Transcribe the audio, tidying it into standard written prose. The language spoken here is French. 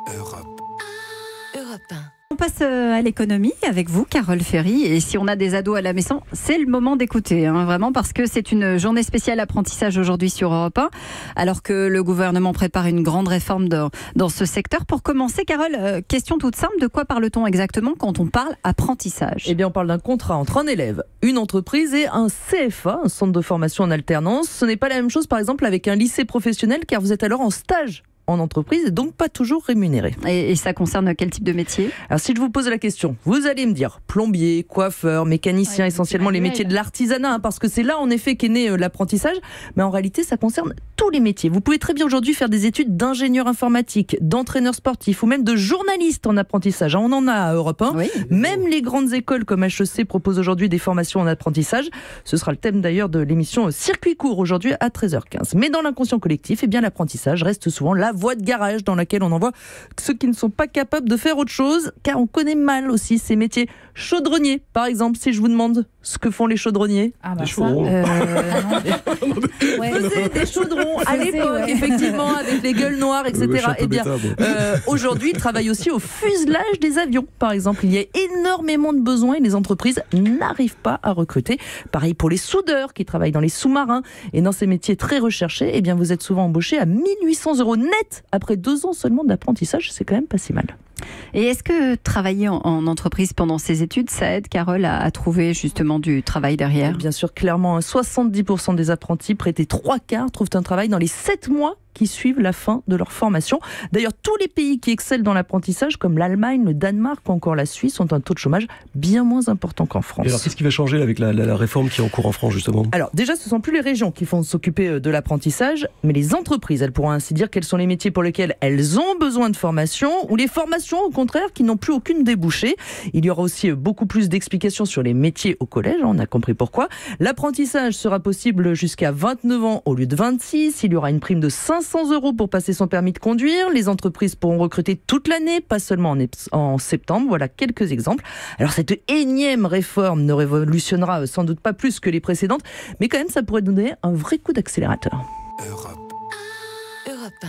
Europe 1. On passe à l'économie avec vous, Carole Ferry. Et si on a des ados à la maison, c'est le moment d'écouter, vraiment, parce que c'est une journée spéciale apprentissage aujourd'hui sur Europe 1, alors que le gouvernement prépare une grande réforme dans ce secteur. Pour commencer, Carole, question toute simple, de quoi parle-t-on exactement quand on parle apprentissage ? Eh bien, on parle d'un contrat entre un élève, une entreprise et un CFA, un centre de formation en alternance. Ce n'est pas la même chose, par exemple, avec un lycée professionnel, car vous êtes alors en stage en entreprise et donc pas toujours rémunéré. Et ça concerne quel type de métier ? Alors si je vous pose la question, vous allez me dire plombier, coiffeur, mécanicien, essentiellement les métiers de l'artisanat, parce que c'est là en effet qu'est né l'apprentissage, mais en réalité ça concerne tous les métiers. Vous pouvez très bien aujourd'hui faire des études d'ingénieur informatique, d'entraîneur sportif ou même de journaliste en apprentissage. On en a à Europe 1. Oui. Même les grandes écoles comme HEC proposent aujourd'hui des formations en apprentissage. Ce sera le thème d'ailleurs de l'émission Circuit court aujourd'hui à 13h15. Mais dans l'inconscient collectif, eh bien l'apprentissage reste souvent la voie de garage dans laquelle on envoie ceux qui ne sont pas capables de faire autre chose, car on connaît mal aussi ces métiers. Chaudronnier, par exemple, si je vous demande ce que font les chaudronniers. Des chaudrons. Des chaudrons à l'époque, effectivement, avec les gueules noires, etc. Eh bien, aujourd'hui, ils travaillent aussi au fuselage des avions, par exemple. Il y a énormément de besoins et les entreprises n'arrivent pas à recruter. Pareil pour les soudeurs qui travaillent dans les sous-marins. Et dans ces métiers très recherchés, eh bien, vous êtes souvent embauchés à 1 800 € net après 2 ans seulement d'apprentissage. C'est quand même pas si mal. Et est-ce que travailler en entreprise pendant ses études, ça aide, Carole, à trouver justement du travail derrière ? Bien sûr, clairement, 70% des apprentis, près des 3/4, trouvent un travail dans les 7 mois qui suivent la fin de leur formation. D'ailleurs, tous les pays qui excellent dans l'apprentissage, comme l'Allemagne, le Danemark ou encore la Suisse, ont un taux de chômage bien moins important qu'en France. Et alors, qu'est-ce qui va changer avec la réforme qui est en cours en France, justement ? Alors, déjà, ce ne sont plus les régions qui vont s'occuper de l'apprentissage, mais les entreprises. Elles pourront ainsi dire quels sont les métiers pour lesquels elles ont besoin de formation, ou les formations, au contraire, qui n'ont plus aucune débouchée. Il y aura aussi beaucoup plus d'explications sur les métiers au collège, on a compris pourquoi. L'apprentissage sera possible jusqu'à 29 ans au lieu de 26. Il y aura une prime de 500 € pour passer son permis de conduire. Les entreprises pourront recruter toute l'année, pas seulement en septembre. Voilà quelques exemples. Alors cette énième réforme ne révolutionnera sans doute pas plus que les précédentes, mais quand même ça pourrait donner un vrai coup d'accélérateur. Europe 1.